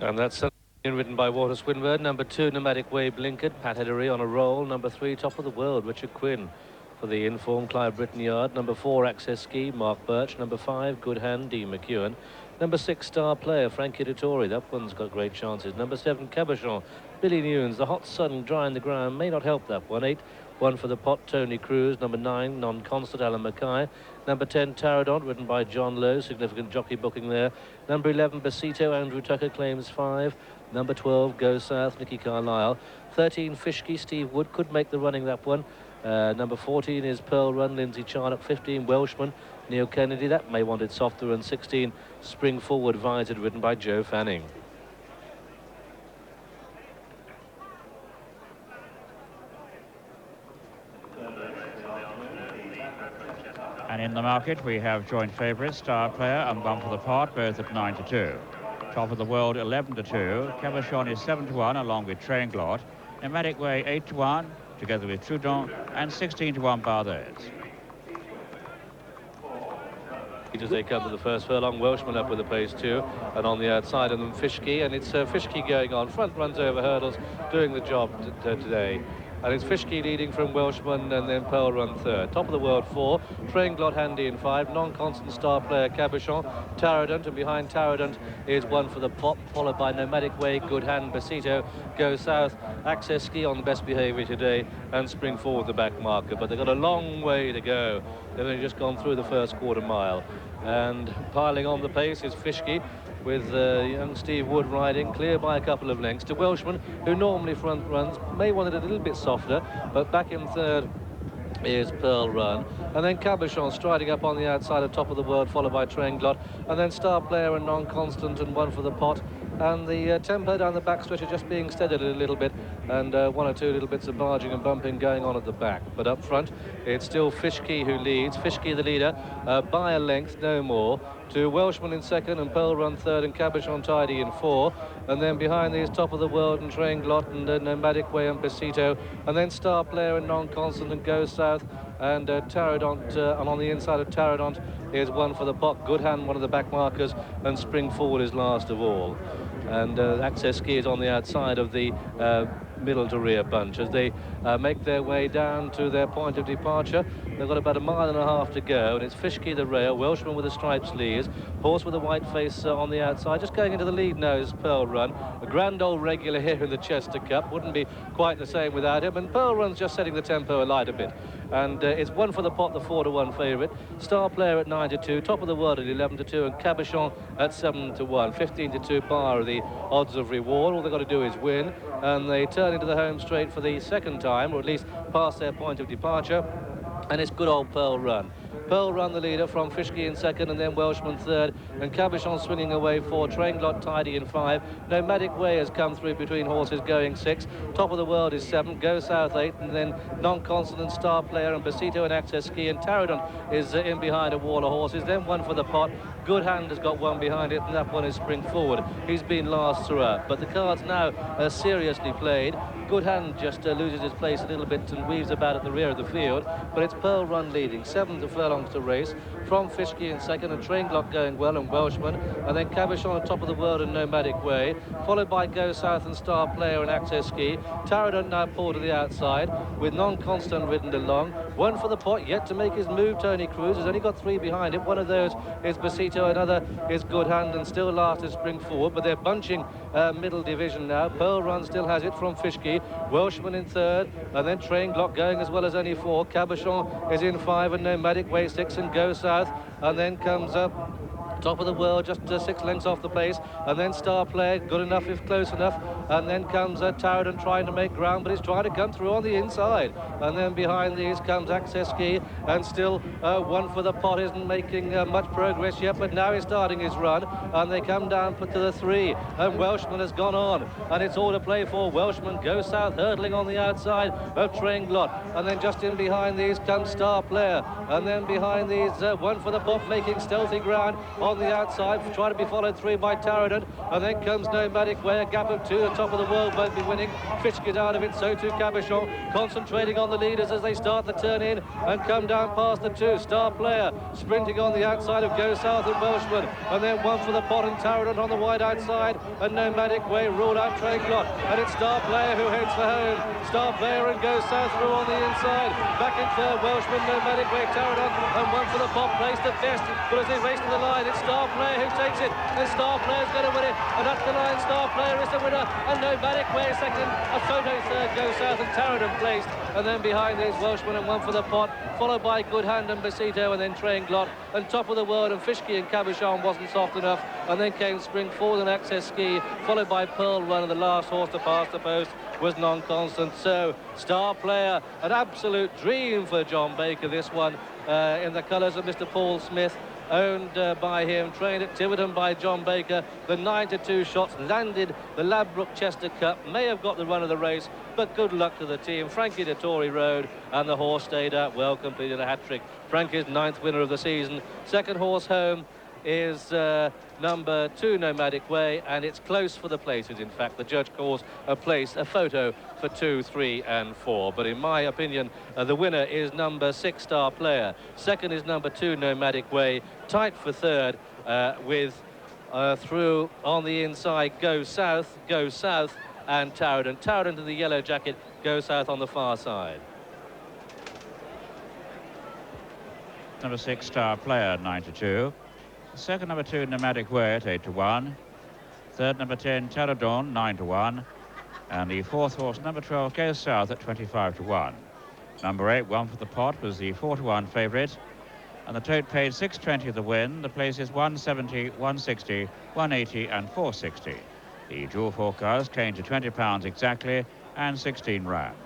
And that's written by Walter Swinburne. Number 2, Nomadic Way, Blinkard. Pat Heddery on a roll. Number 3, Top of the World, Richard Quinn. For the informed Clive Britton Yard. Number 4, Access Ski, Mark Birch. Number 5, Good Hand, Dean McEwen. Number 6, Star Player, Frankie Dettori. That one's got great chances. Number 7, Cabochon, Billy Newns. The hot sun drying the ground may not help that one. 8, One for the Pot, Tony Cruz. Number 9, Non-Constant, Alan Mackay. Number 10, Taradont, written by John Lowe. Significant jockey booking there. Number 11, Besito, Andrew Tucker claims 5. Number 12, Go South, Nicky Carlisle. 13, Fishkey, Steve Wood could make the running, that one. Number 14 is Pearl Run, Lindsay Charnock. 15, Welshman, Neil Kennedy. That may want it softer. And 16, Spring Forward, Visor, written by Joe Fanning. And in the market, we have joint favourites, Star Player and One for the Pot, both at 9 to 2. Top of the World, 11 to 2. Cabochon is 7 to 1, along with Train Glot. Nomadic Way, 8 to 1, together with Trudon, and 16 to 1 Barthez. As they come to the first furlong, Welshman up with the pace too, and on the outside of them, Fishkey, and it's Fishkey going on. Front runs over hurdles, doing the job today. And it's Fishkey leading from Welshman, and then Pearl Run third. Top of the World 4, Train Glot Handy in 5, Non-Constant Star Player Cabochon, Taradont, and behind Taradont is One for the Pot, followed by Nomadic Way, Good Hand, Besito, Go South, Access Ski on the best behaviour today, and Spring Forward the back marker. But they've got a long way to go. They've only just gone through the first quarter mile. And piling on the pace is Fishkey, with young Steve Wood riding, clear by a couple of lengths to Welshman, who normally front runs, may want it a little bit softer, but back in third is Pearl Run, and then Cabochon striding up on the outside of Top of the World, followed by Train Glot, and then Star Player and Non-Constant and One for the Pot, and the tempo down the back stretch is just being steadied a little bit, and one or two little bits of barging and bumping going on at the back. But up front, it's still Fishkey who leads. Fishkey the leader by a length, no more, to Welshman in second and Pearl Run third and Cabochon tidy in 4. And then behind these, Top of the World and Train Glot and Nomadic Way and Besito. And then Star Player and Non-Constant and Go South and Taradont. And on the inside of Taradont is One for the Pot, Good Hand, one of the back markers, and Spring Forward is last of all. And Access Ski is on the outside of the middle to rear bunch as they make their way down to their point of departure. They've got about 1.5 miles to go, and it's Fishkey the rail, Welshman with the striped sleeves, horse with a white face on the outside. Just going into the lead now is Pearl Run, a grand old regular here in the Chester Cup. Wouldn't be quite the same without him, and Pearl Run's just setting the tempo alight a bit. And it's One for the Pot, the 4 to 1 favourite. Star Player at 9 to 2, Top of the World at 11 to 2, and Cabochon at 7 to 1. 15 to 2 par are the odds of reward. All they've got to do is win, and they turn into the home straight for the second time, or at least past their point of departure. And it's good old Pearl Run. Pearl Run the leader from Fishkey in second, and then Welshman third, and Cabochon swinging away 4, Train Glot tidy in 5. Nomadic Way has come through between horses going 6. Top of the World is 7, Go South 8, and then Non-Constant and Star Player and Besito and Access Ski, and Taradont is in behind a wall of horses. Then One for the Pot. Good Hand has got one behind it, and that one is Spring Forward. He's been last throughout, but the cards now are seriously played. Good Hand just loses his place a little bit and weaves about at the rear of the field, but it's Pearl Run leading, 7 furlongs to race, from Fishkey in second, and Train Glot going well, and Welshman, and then Cabochon on Top of the World and Nomadic Way, followed by Go South and Star Player and Access Ski. Taradont now pulled to the outside, with Non-Constant ridden along. One for the Pot, yet to make his move, Tony Cruz has only got 3 behind it. One of those is Besito, another is Good Hand, and still last is Spring Forward, but they're bunching middle division now. Pearl Run still has it from Fishkey, Welshman in third, and then Train Glot going as well as only 4. Cabochon is in 5, and Nomadic Way 6, and Go South, and then comes up Top of the World, just 6 lengths off the pace, and then Star Player, good enough if close enough, and then comes Taradont trying to make ground, but he's trying to come through on the inside, and then behind these comes Access Ski, and still One for the Pot isn't making much progress yet, but now he's starting his run, and they come down to the 3, and Welshman has gone on, and it's all to play for. Welshman, Go South, hurdling on the outside of Train Glot, and then just in behind these comes Star Player, and then behind these One for the Pot making stealthy ground on the outside, trying to be followed through by Taradon, and then comes Nomadic Way, a gap of 2, the top of the world won't be winning. Fish get out of it, so too Cabochon, concentrating on the leaders as they start the turn in and come down past the 2. Star Player sprinting on the outside of Go South and Welshman, and then one for the pot and Taradon on the wide outside, and Nomadic Way ruled out Trainglot, and it's Star Player who heads for home. Star Player and Go South through on the inside, back in third Welshman, Nomadic Way, Taradon, and one for the pot, placed the best, but as they race to the line, it's Star Player who takes it, and Star Player's going to win it, and up the line, Star Player is the winner, and Nomadic Way second, a photo third, Go South and Taradon placed, and then behind these Welshman and one for the pot, followed by Good Hand and Besito, and then Trainglot, and top of the world, and Fishkey and Cabochon wasn't soft enough, and then came Spring Forward and Access Ski, followed by Pearl Run, and the last horse to pass the post was Non-Constant. So Star Player, an absolute dream for John Baker, this one, in the colours of Mr. Paul Smith, owned by him, trained at Tiverton by John Baker. The 9-2 shots landed the Ladbroke Chester Cup, may have got the run of the race, but good luck to the team. Frankie Dettori rode, and the horse stayed out well, completed a hat-trick. Frankie's 9th winner of the season. Second horse home is number 2, Nomadic Way, and it's close for the places. In fact, the judge calls a photo for 2, 3 and 4, but in my opinion the winner is number 6, Star Player. Second is number 2, Nomadic Way, tight for third, with through on the inside Go South, and Taradon to the yellow jacket, Go South on the far side. Number 6, Star Player, 9-2. Second, number 2, Nomadic Way at 8-1. Third, number 10, Taradon, 9-1. And the fourth horse, number 12, Go South at 25-1. Number 8, one for the pot, was the 4-1 favourite. And the tote paid $6.20 of the win. The places 170, 160, 180 and 460. The dual forecast came to £20 exactly and 16 rounds.